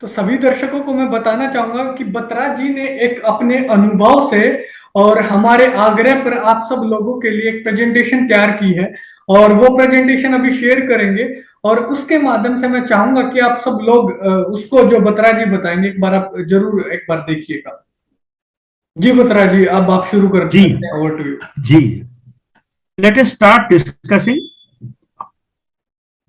तो सभी दर्शकों को मैं बताना चाहूंगा कि बत्रा जी ने एक अपने अनुभव से और हमारे आग्रह पर आप सब लोगों के लिए एक प्रेजेंटेशन तैयार की है, और वो प्रेजेंटेशन अभी शेयर करेंगे। और उसके माध्यम से मैं चाहूंगा कि आप सब लोग उसको जो बत्रा जी बताएंगे एक बार आप जरूर एक बार देखिएगा। जी बत्रा जी, अब आप शुरू कर जी सकते हैं, ओवर टू यू। जी। Let us start discussing.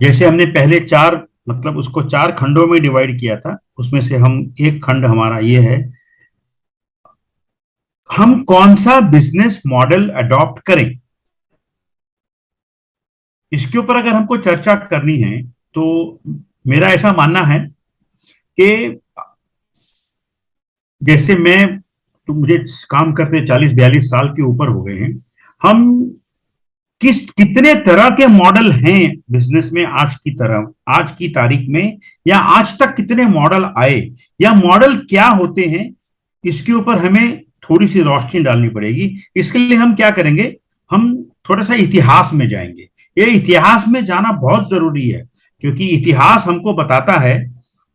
जैसे हमने पहले चार, मतलब उसको चार खंडों में डिवाइड किया था, उसमें से हम एक खंड हमारा ये है, हम कौन सा बिजनेस मॉडल अडॉप्ट करें। इसके ऊपर अगर हमको चर्चा करनी है तो मेरा ऐसा मानना है कि जैसे मैं, तो मुझे काम करते 40-42 साल के ऊपर हो गए हैं, हम कितने तरह के मॉडल हैं बिजनेस में आज की तरह, आज की तारीख में, या आज तक कितने मॉडल आए, या मॉडल क्या होते हैं, इसके ऊपर हमें थोड़ी सी रोशनी डालनी पड़ेगी। इसके लिए हम क्या करेंगे, हम थोड़ा सा इतिहास में जाएंगे। ये इतिहास में जाना बहुत जरूरी है, क्योंकि इतिहास हमको बताता है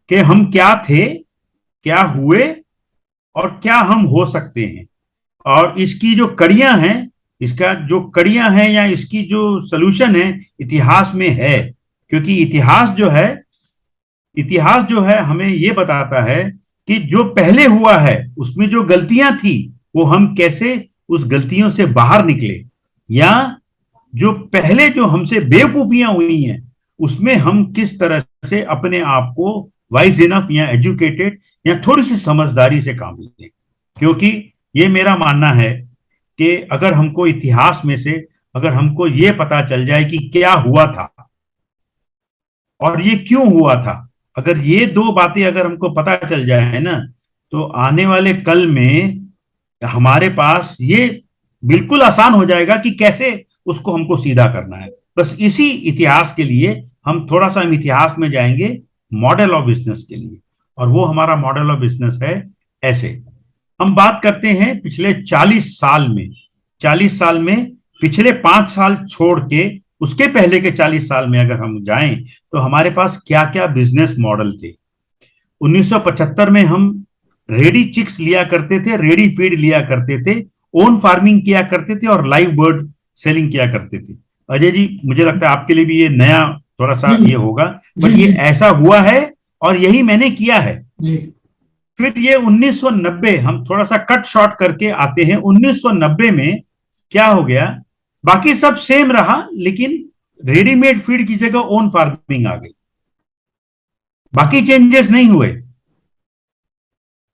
कि हम क्या थे, क्या हुए, और क्या हम हो सकते हैं। और इसकी जो कड़ियां हैं, इसका जो कड़ियां हैं या इसकी जो सलूशन है, इतिहास में है। क्योंकि इतिहास जो है हमें ये बताता है कि जो पहले हुआ है उसमें जो गलतियां थी, वो हम कैसे उस गलतियों से बाहर निकले, या जो पहले जो हमसे बेवकूफियां हुई हैं उसमें हम किस तरह से अपने आप को वाइज इनफ या एजुकेटेड या थोड़ी सी समझदारी से काम लें। क्योंकि ये मेरा मानना है कि अगर हमको इतिहास में से, अगर हमको ये पता चल जाए कि क्या हुआ था और ये क्यों हुआ था, अगर ये दो बातें अगर हमको पता चल जाए ना, तो आने वाले कल में हमारे पास ये बिल्कुल आसान हो जाएगा कि कैसे उसको हमको सीधा करना है। बस इसी इतिहास के लिए हम थोड़ा सा हम इतिहास में जाएंगे मॉडल ऑफ बिजनेस के लिए, और वो हमारा मॉडल ऑफ बिजनेस है ऐसे। हम बात करते हैं पिछले 40 साल में, 40 साल में पिछले 5 साल छोड़ के उसके पहले के 40 साल में अगर हम जाएं तो हमारे पास क्या क्या बिजनेस मॉडल थे। 1975 में हम रेडी चिक्स लिया करते थे, रेडी फीड लिया करते थे, ओन फार्मिंग किया करते थे, और लाइव बर्ड सेलिंग किया करते थे। अजय जी, मुझे लगता है आपके लिए भी ये नया थोड़ा सा जी ये होगा, जी बट ये जी ऐसा हुआ है और यही मैंने किया है। जी फिर ये 1990, हम थोड़ा सा कट शॉर्ट करके आते हैं। 1990 में क्या हो गया, बाकी सब सेम रहा, लेकिन रेडीमेड फीड की जगह ओन फार्मिंग आ गई, बाकी चेंजेस नहीं हुए।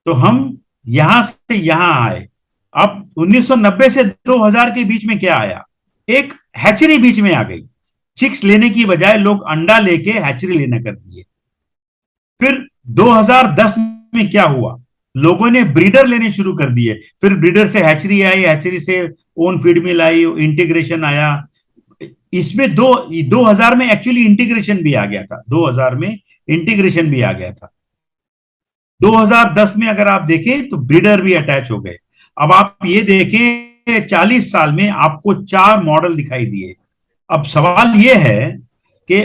तो हम यहां से यहां आए। अब 1990 से 2000 के बीच में क्या आया, एक हैचरी बीच में आ गई। चिक्स लेने की बजाय लोग अंडा लेके हैचरी लेने कर दिए। फिर 2010 में क्या हुआ, लोगों ने ब्रीडर लेने शुरू कर दिए। फिर ब्रीडर से हैचरी आई, हैचरी से ओन फीड मिल आई, इंटीग्रेशन आया। इसमें 2000 में एक्चुअली इंटीग्रेशन भी आ गया था, 2000 में इंटीग्रेशन भी आ गया था। 2010 में अगर आप देखें तो ब्रीडर भी अटैच हो गए। अब आप ये देखें 40 साल में आपको 4 मॉडल दिखाई दिए। अब सवाल ये है कि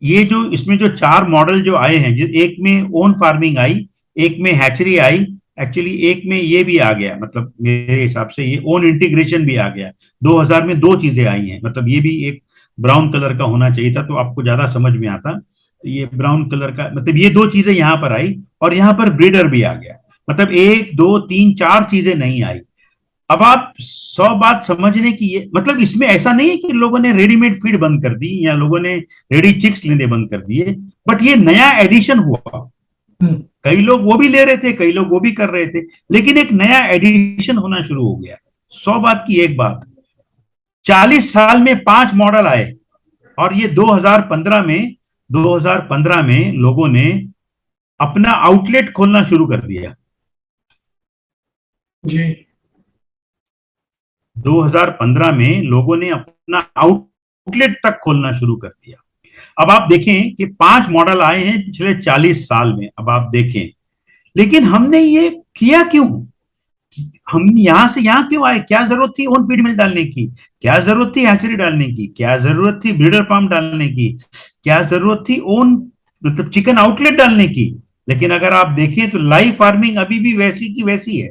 ये जो इसमें जो 4 मॉडल जो आए हैं, एक में ओन फार्मिंग आई, एक में हैचरी आई, एक्चुअली एक में ये भी आ गया, मतलब मेरे हिसाब से ये ओन इंटीग्रेशन भी आ गया। 2000 में 2 चीजें आई हैं, मतलब ये भी एक ब्राउन कलर का होना चाहिए था तो आपको ज्यादा समझ में आता। ये ब्राउन कलर का, मतलब ये 2 चीजें यहां पर आई, और यहां पर ब्रीडर भी आ गया। मतलब 1 2 3 4 चीजें नहीं आई। अब आप 100 बात समझने की, ये मतलब इसमें ऐसा नहीं है कि लोगों ने रेडीमेड फीड बंद कर दी या लोगों ने रेडी चिक्स लेने बंद कर दिए, बट ये नया एडिशन हुआ। हम्म, कई लोग वो भी ले रहे थे, कई लोग वो भी कर रहे थे, लेकिन एक नया एडिशन होना शुरू हो गया। 100 बात की एक बात, 40 साल में 5 मॉडल आए, और ये 2015 में लोगों ने अपना आउटलेट खोलना शुरू कर दिया। जी 2015 में लोगों ने अपना आउटलेट तक खोलना शुरू कर दिया। अब आप देखें कि 5 मॉडल आए हैं पिछले 40 साल में। अब आप देखें, लेकिन हमने ये किया क्यों, हम यहां से यहां क्यों आए, क्या जरूरत थी ओन फीड मिल डालने की, क्या जरूरत थी हैचरी डालने की, क्या जरूरत थी ब्रीडर फार्म डालने की, क्या जरूरत थी ओन मतलब चिकन आउटलेट डालने की। लेकिन अगर आप देखें तो लाइव फार्मिंग अभी भी वैसी की वैसी है,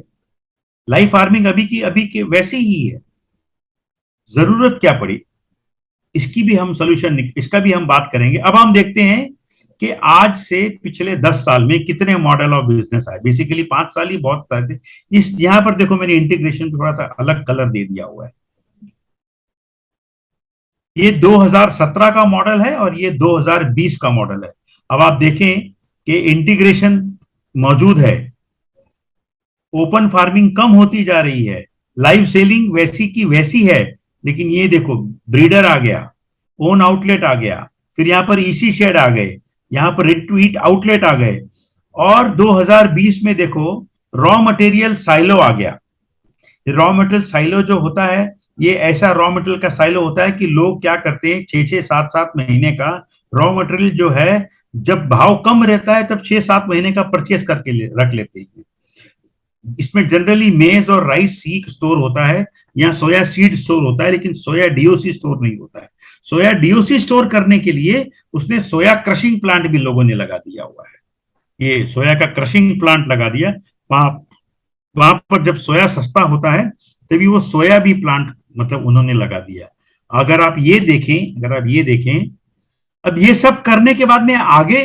लाइव फार्मिंग अभी की वैसी ही है। जरूरत क्या पड़ी, इसकी भी हम सोल्यूशन, इसका भी हम बात करेंगे। अब हम देखते हैं कि आज से पिछले 10 साल में कितने मॉडल ऑफ बिजनेस आए। बेसिकली 5 साल ही बहुत थे। इस यहां पर देखो मैंने इंटीग्रेशन थोड़ा सा अलग कलर दे दिया हुआ है। ये 2017 का मॉडल है और ये 2020 का मॉडल है। अब आप देखें कि इंटीग्रेशन मौजूद है, ओपन फार्मिंग कम होती जा रही है, लाइव सेलिंग वैसी की वैसी है, लेकिन ये देखो ब्रीडर आ गया, ओन आउटलेट आ गया, फिर यहां पर ईसी शेड आ गए, यहां पर रिट्वीट आउटलेट आ गए, और 2020 में देखो रॉ मटेरियल साइलो आ गया। रॉ मटेरियल साइलो जो होता है, ये ऐसा रॉ मटेरियल का साइलो होता है कि लोग क्या करते हैं, 6-7 महीने का रॉ मटेरियल जो है, जब भाव कम रहता है तब 6-7 महीने का परचेस करके रख लेते हैं। इसमें जनरली मेज और राइस सीड स्टोर होता है या सोया सीड स्टोर होता है, लेकिन सोया डीओसी स्टोर नहीं होता है। सोया डीओसी स्टोर करने के लिए उसने सोया क्रशिंग प्लांट भी लोगों ने लगा दिया हुआ है। ये सोया का क्रशिंग प्लांट लगा दिया। वहां वहां पर जब सोया सस्ता होता है तभी वो सोया भी प्लांट मतलब उन्होंने लगा दिया। अगर आप ये देखें, अब ये सब करने के बाद में आगे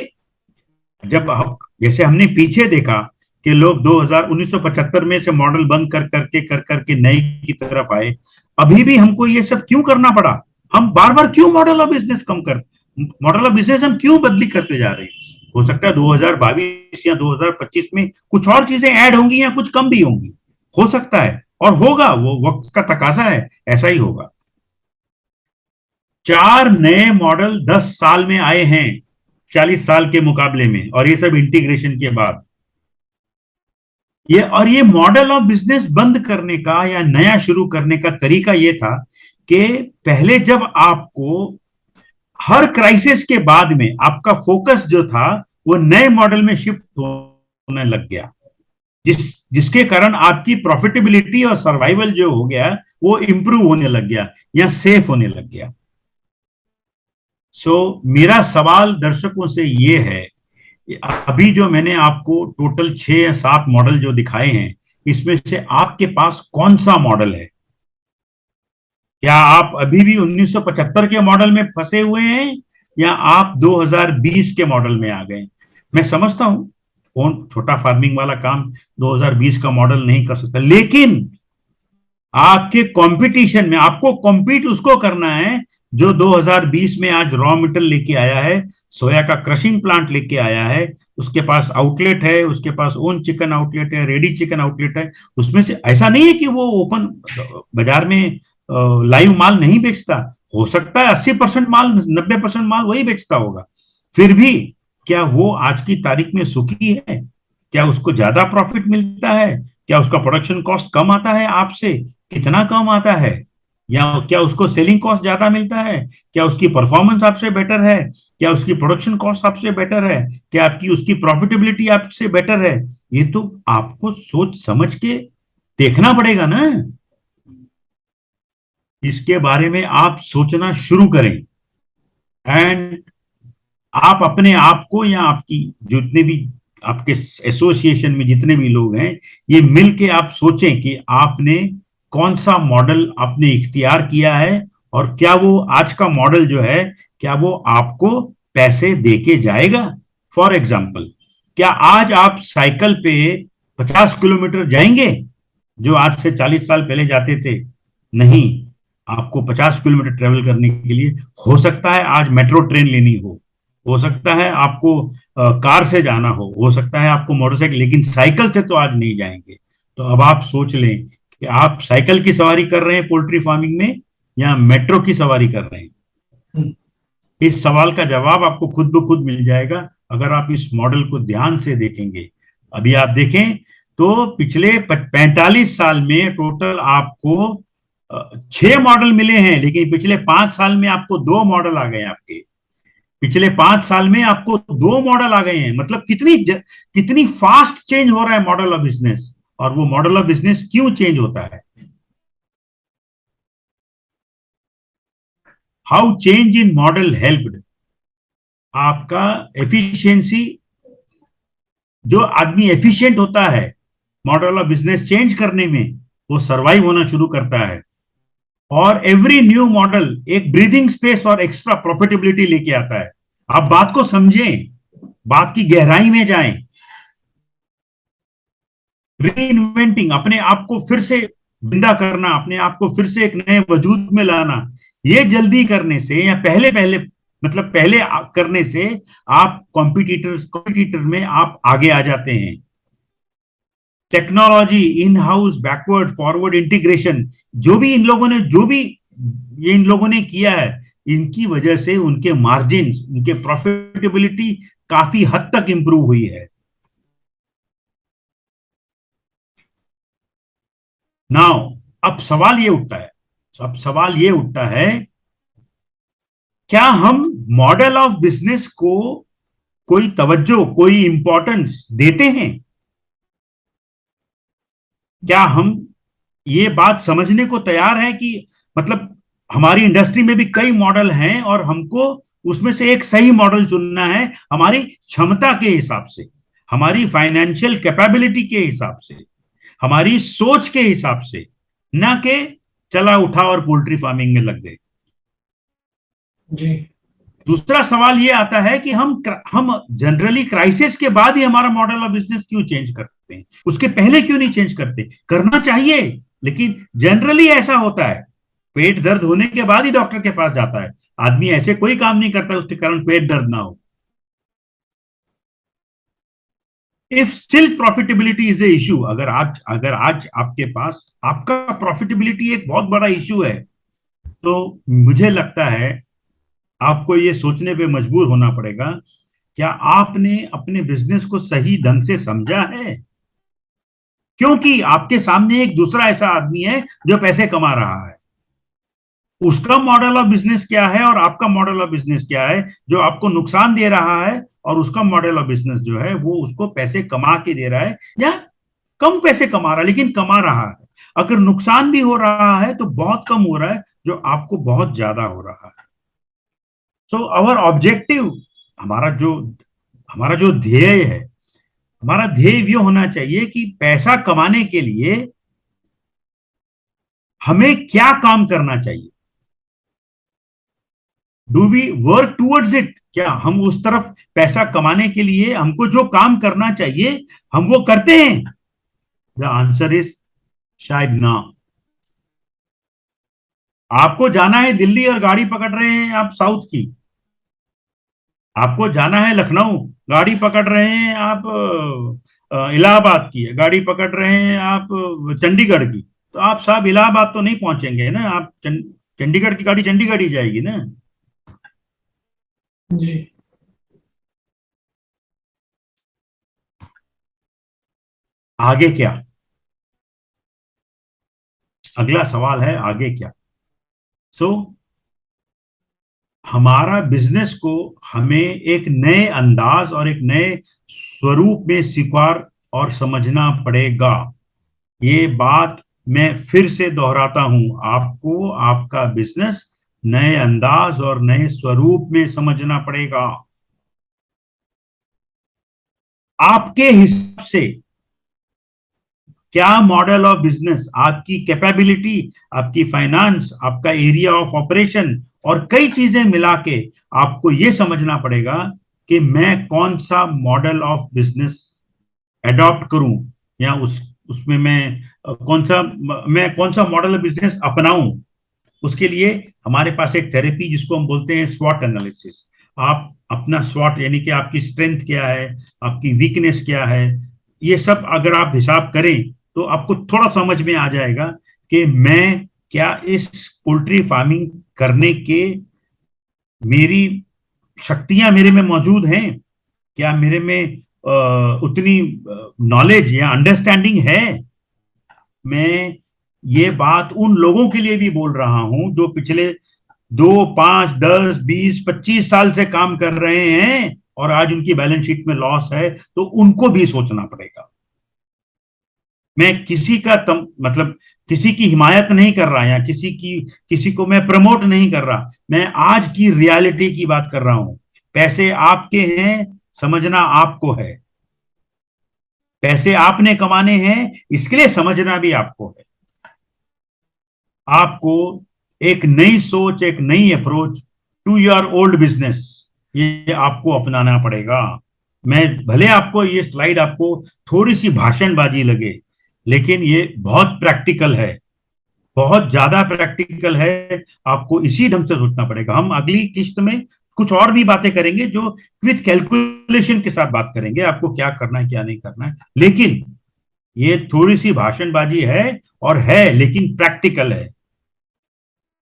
जब जैसे हमने पीछे देखा कि लोग 1975 में से मॉडल बंद कर करके नई की तरफ आए, अभी भी हमको ये सब क्यों करना पड़ा? हम बार बार क्यों मॉडल ऑफ बिजनेस हम क्यों बदली करते जा रहे हैं? हो सकता है 2022 या 2025 में कुछ और चीजें ऐड होंगी या कुछ कम भी होंगी, हो सकता है, और होगा, वो वक्त का तकाजा है, ऐसा ही होगा। 4 नए मॉडल 10 साल में आए हैं 40 साल के मुकाबले में, और ये सब इंटीग्रेशन के बाद। ये मॉडल ऑफ बिजनेस बंद करने का या नया शुरू करने का तरीका ये था कि पहले जब आपको हर क्राइसिस के बाद में आपका फोकस जो था वो नए मॉडल में शिफ्ट होने लग गया, जिसके कारण आपकी प्रॉफिटेबिलिटी और सर्वाइवल जो हो गया वो इंप्रूव होने लग गया या सेफ होने लग गया। मेरा सवाल दर्शकों से ये है, अभी जो मैंने आपको टोटल 6 या 7 मॉडल जो दिखाए हैं, इसमें से आपके पास कौन सा मॉडल है? क्या आप अभी भी 1975 के मॉडल में फंसे हुए हैं या आप 2020 के मॉडल में आ गए? मैं समझता हूं कौन छोटा फार्मिंग वाला काम 2020 का मॉडल नहीं कर सकता, लेकिन आपके कंपटीशन में आपको कॉम्पीट उसको करना है जो 2020 में आज रॉ मटेरियल लेके आया है, सोया का क्रशिंग प्लांट लेके आया है, उसके पास आउटलेट है, उसके पास ओन चिकन आउटलेट है, रेडी चिकन आउटलेट है। उसमें से ऐसा नहीं है कि वो ओपन बाजार में लाइव माल नहीं बेचता। हो सकता है 80% माल, 90% माल वही बेचता होगा। फिर भी क्या वो आज की तारीख में सुखी है? क्या उसको ज्यादा प्रॉफिट मिलता है? क्या उसका प्रोडक्शन कॉस्ट कम आता है आपसे? कितना कम आता है? या क्या उसको सेलिंग कॉस्ट ज्यादा मिलता है? क्या उसकी परफॉर्मेंस आपसे बेटर है? क्या उसकी प्रोडक्शन कॉस्ट आपसे बेटर है? क्या आपकी उसकी प्रॉफिटेबिलिटी आपसे बेटर है? ये तो आपको सोच समझ के देखना पड़ेगा ना। इसके बारे में आप सोचना शुरू करें, एंड आप अपने आप को या आपकी जितने भी आपके एसोसिएशन में जितने भी लोग हैं, ये मिल के आप सोचें कि आपने कौन सा मॉडल आपने इख्तियार किया है, और क्या वो आज का मॉडल जो है क्या वो आपको पैसे देके जाएगा। फॉर एग्जाम्पल, क्या आज आप साइकिल पे 50 किलोमीटर जाएंगे जो आज से 40 साल पहले जाते थे? नहीं। आपको 50 किलोमीटर ट्रेवल करने के लिए हो सकता है आज मेट्रो ट्रेन लेनी हो सकता है आपको कार से जाना हो सकता है आपको मोटरसाइकिल, लेकिन साइकिल से तो आज नहीं जाएंगे। तो अब आप सोच लें कि आप साइकिल की सवारी कर रहे हैं पोल्ट्री फार्मिंग में या मेट्रो की सवारी कर रहे हैं। इस सवाल का जवाब आपको खुद ब खुद मिल जाएगा अगर आप इस मॉडल को ध्यान से देखेंगे। अभी आप देखें तो पिछले 45 साल में टोटल आपको 6 मॉडल मिले हैं, लेकिन पिछले 5 साल में आपको 2 मॉडल आ गए। आपके पिछले 5 साल में आपको 2 मॉडल आ गए हैं। मतलब कितनी फास्ट चेंज हो रहा है मॉडल ऑफ बिजनेस। और वो मॉडल ऑफ बिजनेस क्यों चेंज होता है? How change in model helped आपका एफिशिएंसी जो आदमी एफिशिएंट होता है मॉडल ऑफ बिजनेस चेंज करने में, वो सरवाइव होना शुरू करता है। और एवरी न्यू मॉडल एक ब्रीदिंग स्पेस और एक्स्ट्रा प्रॉफिटेबिलिटी लेके आता है। आप बात को समझें, बात की गहराई में जाएं। रीइन्वेंटिंग, अपने आप को फिर से जिंदा करना, अपने आप को फिर से एक नए वजूद में लाना, ये जल्दी करने से या पहले पहले मतलब पहले करने से आप कॉम्पिटिटर में आप आगे आ जाते हैं। Technology, in house, backward forward integration, जो भी इन लोगों ने किया है, इनकी वजह से उनके मार्जिन, उनके प्रॉफिटेबिलिटी काफी हद तक इंप्रूव हुई है। नाउ अब सवाल ये उठता है, क्या हम मॉडल ऑफ बिजनेस को कोई तवज्जो, कोई इंपॉर्टेंस देते हैं? क्या हम ये बात समझने को तैयार हैं कि मतलब हमारी इंडस्ट्री में भी कई मॉडल हैं और हमको उसमें से एक सही मॉडल चुनना है हमारी क्षमता के हिसाब से, हमारी फाइनेंशियल कैपेबिलिटी के हिसाब से, हमारी सोच के हिसाब से, ना कि चला उठा और पोल्ट्री फार्मिंग में लग गए। जी। दूसरा सवाल ये आता है कि हम जनरली क्राइसिस के बाद ही हमारा मॉडल ऑफ बिजनेस क्यों चेंज करते हैं, उसके पहले क्यों नहीं चेंज करते? करना चाहिए, लेकिन जनरली ऐसा होता है, पेट दर्द होने के बाद ही डॉक्टर के पास जाता है आदमी। ऐसे कोई काम नहीं करता उसके कारण पेट दर्द ना हो। If still profitability is a issue, अगर आज आपके पास आपका प्रॉफिटेबिलिटी एक बहुत बड़ा इशू है, तो मुझे लगता है आपको ये सोचने पे मजबूर होना पड़ेगा, क्या आपने अपने बिजनेस को सही ढंग से समझा है? क्योंकि आपके सामने एक दूसरा ऐसा आदमी है जो पैसे कमा रहा है। उसका मॉडल ऑफ बिजनेस क्या है और आपका मॉडल ऑफ बिजनेस क्या है? जो आपको नुकसान दे रहा है और उसका मॉडल ऑफ बिजनेस जो है वो उसको पैसे कमा के दे रहा है, या कम पैसे कमा रहा है लेकिन कमा रहा है। अगर नुकसान भी हो रहा है तो बहुत कम हो रहा है, जो आपको बहुत ज्यादा हो रहा है। सो आवर ऑब्जेक्टिव, हमारा जो ध्येय है, हमारा ध्येय ये होना चाहिए कि पैसा कमाने के लिए हमें क्या काम करना चाहिए। Do we work towards it? क्या हम उस तरफ पैसा कमाने के लिए हमको जो काम करना चाहिए हम वो करते हैं? द आंसर इज शायद ना। आपको जाना है दिल्ली और गाड़ी पकड़ रहे हैं आप साउथ की, आपको जाना है लखनऊ, गाड़ी पकड़ रहे हैं आप इलाहाबाद की, गाड़ी पकड़ रहे हैं आप चंडीगढ़ की, तो आप साहब इलाहाबाद तो नहीं पहुंचेंगे ना, आप चंडीगढ़ की गाड़ी चंडीगढ़ ही जाएगी ना। जी। आगे क्या? अगला सवाल है आगे क्या। सो हमारा बिजनेस को हमें एक नए अंदाज और एक नए स्वरूप में स्वीकार और समझना पड़ेगा। ये बात मैं फिर से दोहराता हूं, आपको आपका बिजनेस नए अंदाज और नए स्वरूप में समझना पड़ेगा। आपके हिसाब से क्या मॉडल ऑफ बिजनेस, आपकी कैपेबिलिटी, आपकी फाइनेंस, आपका एरिया ऑफ ऑपरेशन और कई चीजें मिला के आपको यह समझना पड़ेगा कि मैं कौन सा मॉडल ऑफ बिजनेस एडॉप्ट करूं, या उसमें मैं कौन सा मॉडल ऑफ बिजनेस अपनाऊं। उसके लिए हमारे पास एक थेरेपी जिसको हम बोलते हैं स्वॉट एनालिसिस। आप अपना स्वॉट यानी कि आपकी स्ट्रेंथ क्या है, आपकी वीकनेस क्या है, ये सब अगर आप हिसाब करें तो आपको थोड़ा समझ में आ जाएगा कि मैं क्या इस पोल्ट्री फार्मिंग करने के मेरी शक्तियां मेरे में मौजूद हैं, क्या मेरे में उतनी नॉलेज या अंडरस्टैंडिंग है। मैं ये बात उन लोगों के लिए भी बोल रहा हूं जो पिछले 2, 5, 10, 20, 25 साल से काम कर रहे हैं और आज उनकी बैलेंस शीट में लॉस है, तो उनको भी सोचना पड़ेगा। मैं मतलब किसी की हिमायत नहीं कर रहा या किसी को मैं प्रमोट नहीं कर रहा, मैं आज की रियलिटी की बात कर रहा हूं। पैसे आपके हैं, समझना आपको है। पैसे आपने कमाने हैं, इसके लिए समझना भी आपको है। आपको एक नई सोच, एक नई approach to your old business, ये आपको अपनाना पड़ेगा। मैं भले आपको ये स्लाइड आपको थोड़ी सी भाषणबाजी लगे, लेकिन ये बहुत प्रैक्टिकल है, बहुत ज्यादा प्रैक्टिकल है। आपको इसी ढंग से सोचना पड़ेगा। हम अगली किस्त में कुछ और भी बातें करेंगे, जो विथ कैलकुलेशन के साथ बात करेंगे, आपको क्या करना है क्या नहीं करना है। लेकिन ये थोड़ी सी भाषणबाजी है, और है लेकिन प्रैक्टिकल है।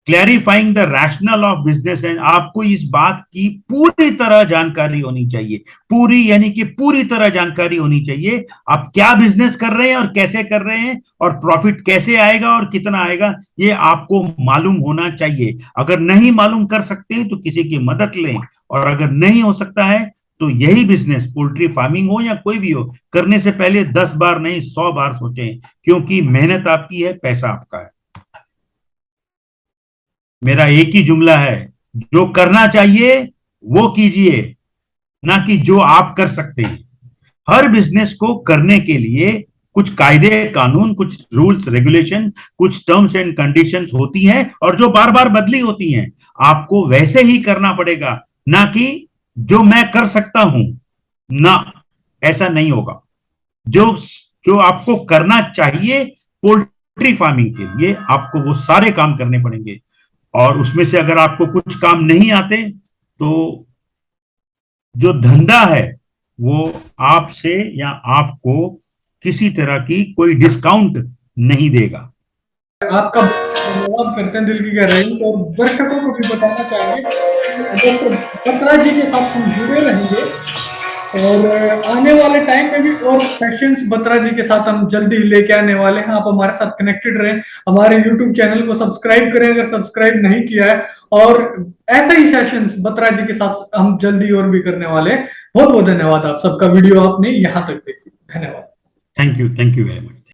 Clarifying the rational of business, and आपको इस बात की पूरी तरह जानकारी होनी चाहिए। पूरी यानी कि पूरी तरह जानकारी होनी चाहिए। आप क्या बिजनेस कर रहे हैं और कैसे कर रहे हैं, और प्रॉफिट कैसे आएगा और कितना आएगा, ये आपको मालूम होना चाहिए। अगर नहीं मालूम कर सकते हैं तो किसी की मदद लें, और अगर नहीं हो सकता है तो यही बिजनेस, पोल्ट्री फार्मिंग हो या कोई भी हो, करने से पहले 10 बार नहीं 100 बार सोचें, क्योंकि मेहनत आपकी है, पैसा आपका है। मेरा एक ही जुमला है, जो करना चाहिए वो कीजिए, ना कि जो आप कर सकते हैं। हर बिजनेस को करने के लिए कुछ कायदे कानून, कुछ रूल्स रेगुलेशन, कुछ टर्म्स एंड कंडीशंस होती हैं, और जो बार बार बदली होती हैं। आपको वैसे ही करना पड़ेगा, ना कि जो मैं कर सकता हूं ना, ऐसा नहीं होगा। जो जो आपको करना चाहिए पोल्ट्री फार्मिंग के लिए, आपको वो सारे काम करने पड़ेंगे। और उसमें से अगर आपको कुछ काम नहीं आते, तो जो धंधा है वो आपसे या आपको किसी तरह की कोई डिस्काउंट नहीं देगा। आपका धन्यवाद करते हैं दिल की गहराई से, और दर्शकों को भी बताना चाहेंगे डॉक्टर बत्रा जी के साथ हम जुड़े रहेंगे, और आने वाले टाइम में भी और सेशंस बत्रा जी के साथ हम जल्दी लेके आने वाले हैं। आप हमारे साथ कनेक्टेड रहें, हमारे YouTube चैनल को सब्सक्राइब करें अगर सब्सक्राइब नहीं किया है, और ऐसे ही सेशंस बत्रा जी के साथ हम जल्दी और भी करने वाले हैं। बहुत बहुत धन्यवाद आप सबका, वीडियो आपने यहाँ तक देखी, धन्यवाद। Thank you very much.